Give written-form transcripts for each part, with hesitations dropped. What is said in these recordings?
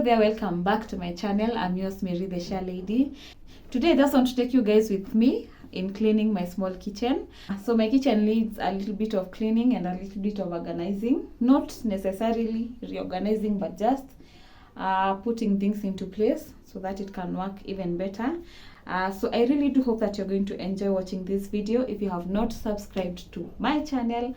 there, welcome back to my channel. I'm yours, Mary the Share Lady. Today I just want to take you guys with me in cleaning my small kitchen. So my kitchen needs a little bit of cleaning and a little bit of organizing. Not necessarily reorganizing, but just putting things into place so that it can work even better. So I really do hope that you're going to enjoy watching this video. If you have not subscribed to my channel,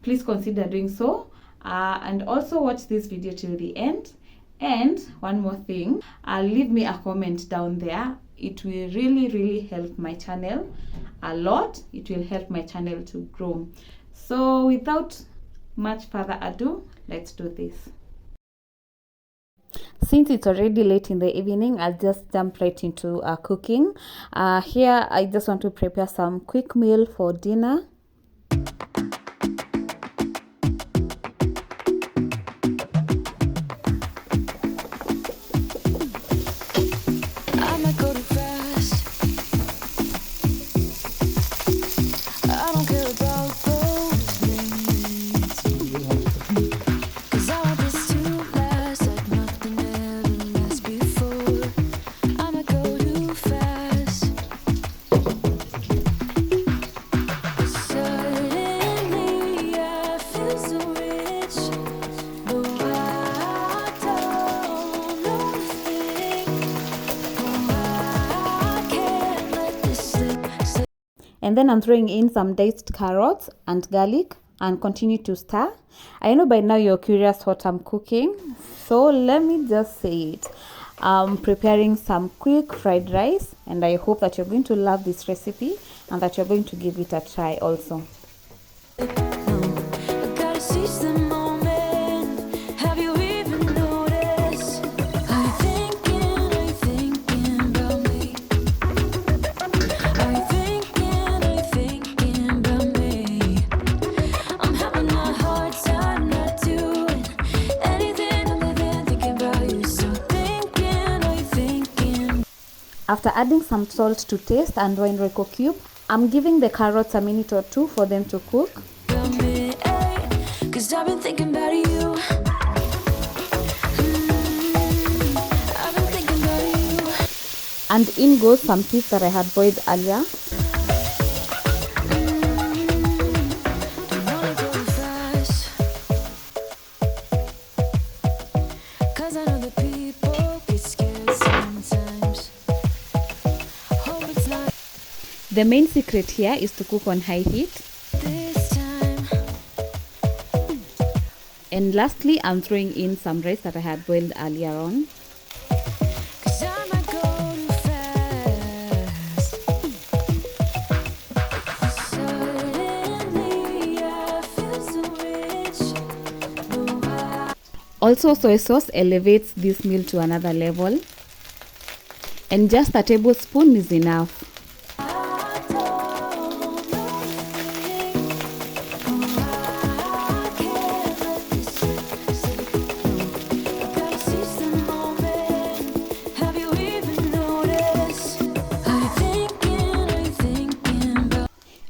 please consider doing so. And also watch this video till the end. And one more thing, leave me a comment down there. It will really help my channel a lot. It will help my channel to grow. So without much further ado, let's do this. Since it's already late in the evening, I'll just jump right into cooking. Here I just want to prepare some quick meal for dinner. And then I'm throwing in some diced carrots and garlic and continue to stir. I know by now you're curious what I'm cooking, so let me just say it. I'm preparing some quick fried rice, and I hope that you're going to love this recipe and that you're going to give it a try also. After adding some salt to taste and wine Royco cube, I'm giving the carrots a minute or two for them to cook. And in goes some fish that I had boiled earlier. The main secret here is to cook on high heat. And lastly, I'm throwing in some rice that I had boiled earlier on. Also, soy sauce elevates this meal to another level. And just a tablespoon is enough.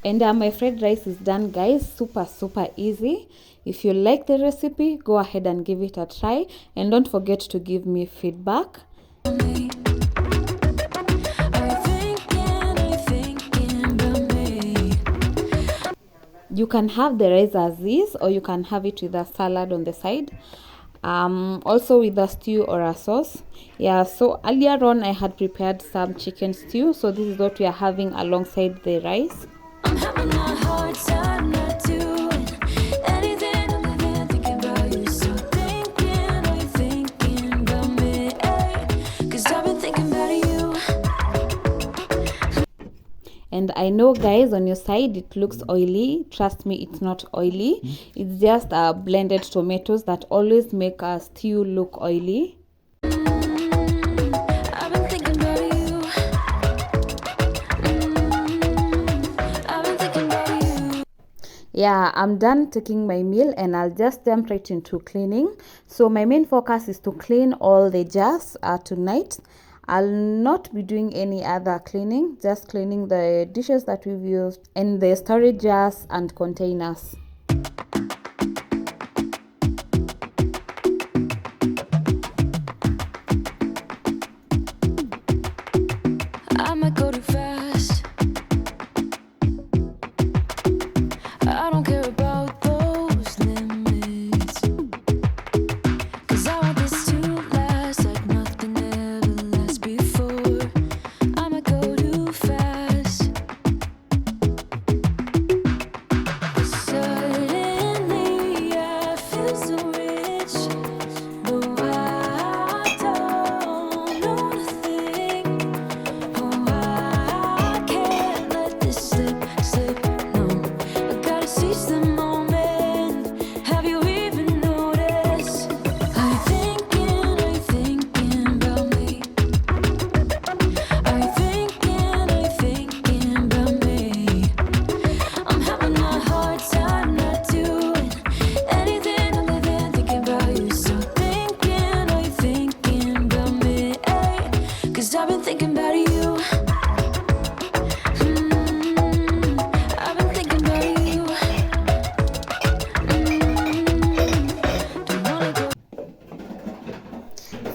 And my fried rice is done, guys. Super easy. If you like the recipe, go ahead and give it a try, and don't forget to give me feedback. You can have the rice as is, or you can have it with a salad on the side, also with a stew or a sauce. Yeah, so earlier on I had prepared some chicken stew, so this is what we are having alongside the rice. I'm having a hard time not doing anything other than thinking about you. So thinking about me, 'cause I've been thinking about you. And I know, guys, on your side it looks oily. Trust me, it's not oily. It's just blended tomatoes that always make a stew look oily. Yeah, I'm done taking my meal and I'll just jump right into cleaning. So my main focus is to clean all the jars tonight. I'll not be doing any other cleaning, just cleaning the dishes that we've used and the storage jars and containers.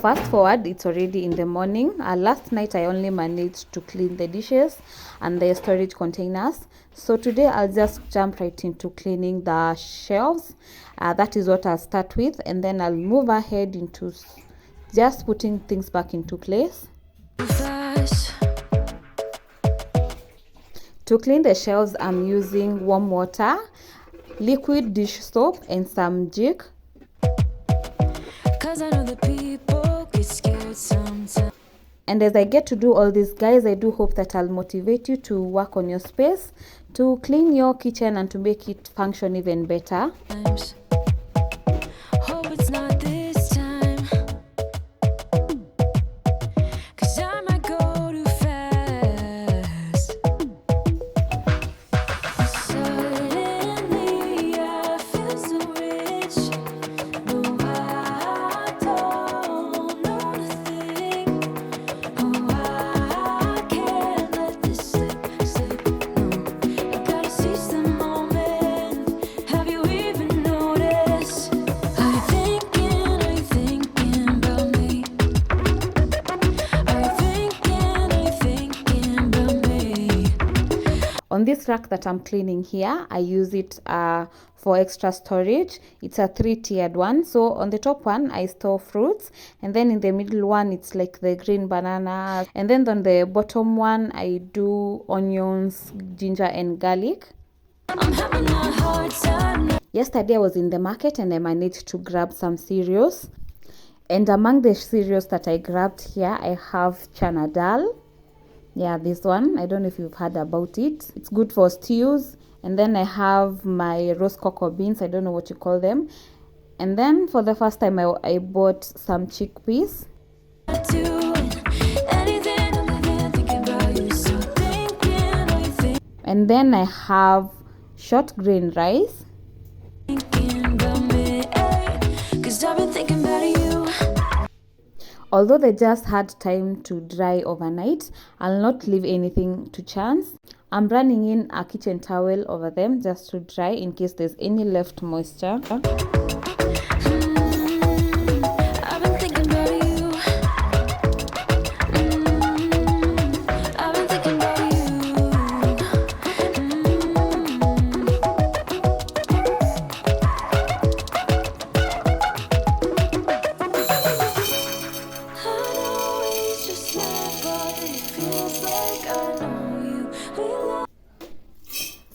fast forward, it's already in the morning. Last night I only managed to clean the dishes and the storage containers. So today I'll just jump right into cleaning the shelves. That is what I'll start with, and then I'll move ahead into just putting things back into place. To clean the shelves, I'm using warm water, liquid dish soap, and some jig. I know that people get scared sometimes. And as I get to do all this, guys, I do hope that I'll motivate you to work on your space, to clean your kitchen and to make it function even better. Hope it's not this time, 'cause I might go too fast. Suddenly I feel so rich. On this rack that I'm cleaning here, I use it for extra storage. It's a 3-tiered one. So on the top one, I store fruits. And then in the middle one, it's like the green banana. And then on the bottom one, I do onions, ginger, and garlic. I'm having a hard time. Yesterday, I was in the market and I managed to grab some cereals. And among the cereals that I grabbed here, I have chana dal. Yeah, this one, I don't know if you've heard about it. It's good for stews. And then I have my roast cocoa beans, I don't know what you call them. And then for the first time I bought some chickpeas. And then I have short grain rice. Although they just had time to dry overnight, I'll not leave anything to chance. I'm running in a kitchen towel over them just to dry in case there's any left moisture.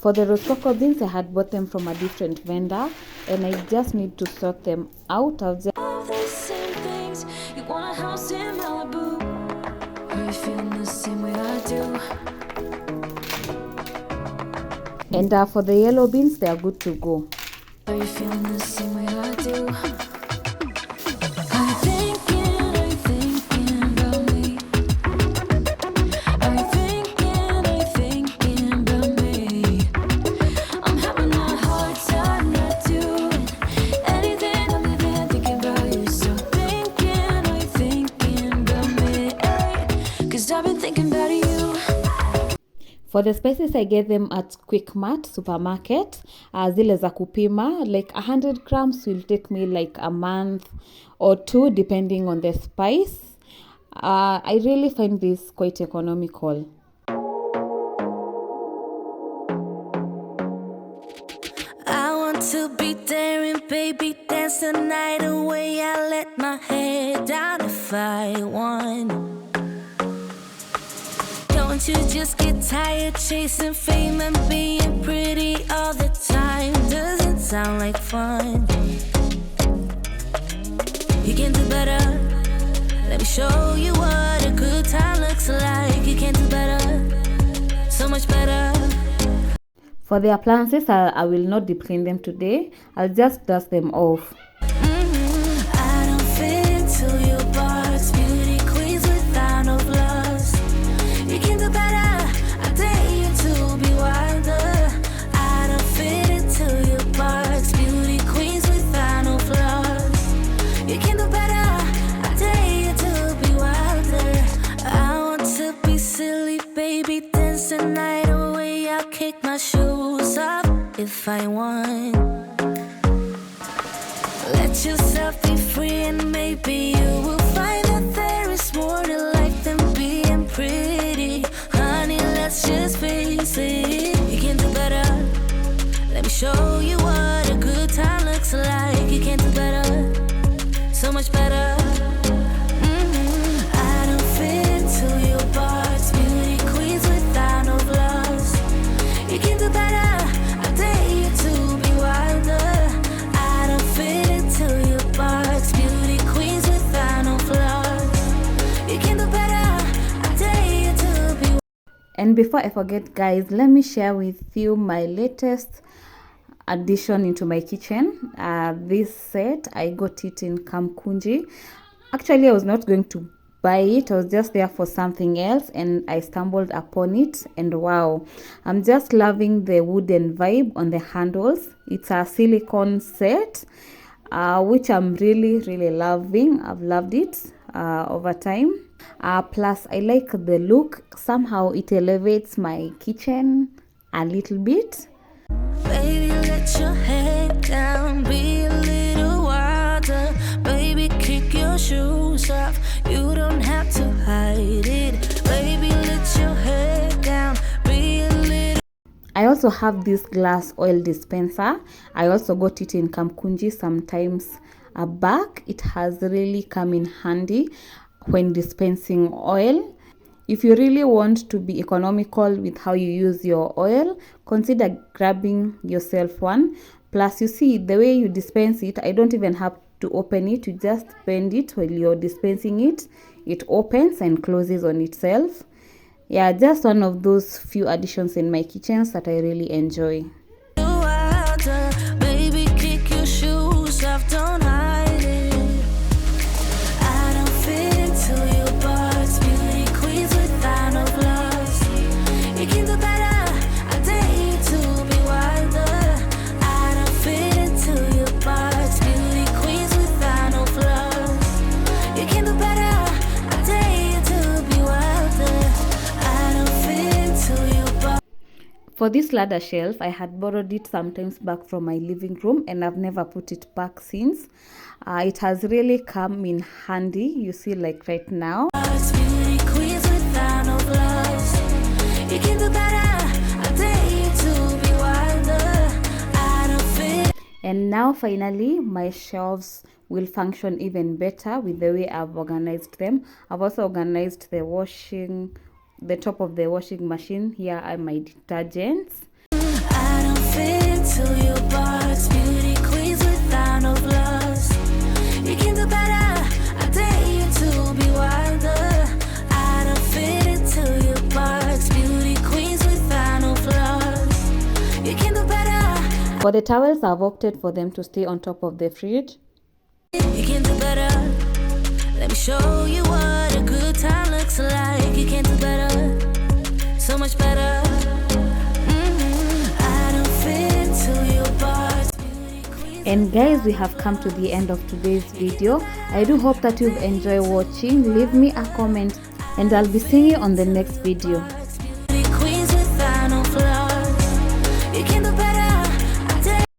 For the roast cocoa beans, I had bought them from a different vendor and I just need to sort them out. I'll just... And for the yellow beans, they are good to go. Are you feeling the same way I do? For the spices, I get them at Quick Mart supermarket. Zile za kupima, like 100 grams will take me like a month or two depending on the spice. I really find this quite economical. I want to be daring, baby, dance the night away. I let my head down if I want. Don't you just get tired chasing fame and being pretty all the time? Doesn't sound like fun. You can do better. Let me show you what a good time looks like. You can do better. So much better. For the appliances, I will not deep clean them today. I'll just dust them off. I don't fit into your box. Beauty queens without no flaws. You can do better. I dare you to be wilder. I don't fit into your box. Beauty queens without no flaws. You can do better. I dare you to be wilder. I want to be silly, baby, dance the night away. I'll kick my shoes off if I want. Let yourself be free and maybe you will find And before I forget, guys, let me share with you my latest addition into my kitchen. This set, I got it in Kamkunji. Actually, I was not going to buy it. I was just there for something else, and I stumbled upon it, and wow, I'm just loving the wooden vibe on the handles. It's a silicone set, which I'm really loving. I've loved it over time. Plus I like the look. Somehow it elevates my kitchen a little bit. Baby, let your head down, be a little wilder. Baby, kick your shoes off, you don't have to hide it. Baby, let your head down, be a little. I also have this glass oil dispenser. I also got it in Kamkunji sometimes back. It has really come in handy when dispensing oil. If you really want to be economical with how you use your oil, consider grabbing yourself one. Plus, you see, the way you dispense it, I don't even have to open it. You just bend it while you're dispensing it. It opens and closes on itself. Yeah, just one of those few additions in my kitchens that I really enjoy. Baby, kick your shoes off, don't hide it. I don't fit into your box, beauty queens without no flaws. You can do better, I dare you to be wilder. I don't fit into your box, beauty queens without no flaws. You can do better, I dare you to be wilder. I don't fit into your box. For this ladder shelf, I had borrowed it sometimes back from my living room, and I've never put it back since. It has really come in handy, you see, like right now. Beauty queens without no flaws. You can do better, I dare you to be wilder. I don't fit. And now finally, my shelves will function even better with the way I've organized them. I've also organized the top of the washing machine. Here are my detergents. I don't fit into your box, beauty queens without no flaws. You can do better, I dare you to be wilder. I don't fit into your box, beauty queens without no flaws. You can do better. For the towels, I've opted for them to stay on top of the fridge. You can do better. Let me show you what a good time looks like. You can do better, so much better. I don't fit into your box. And guys, we have come to the end of today's video. I do hope that you've enjoyed watching. Leave me a comment and I'll be seeing you on the next video.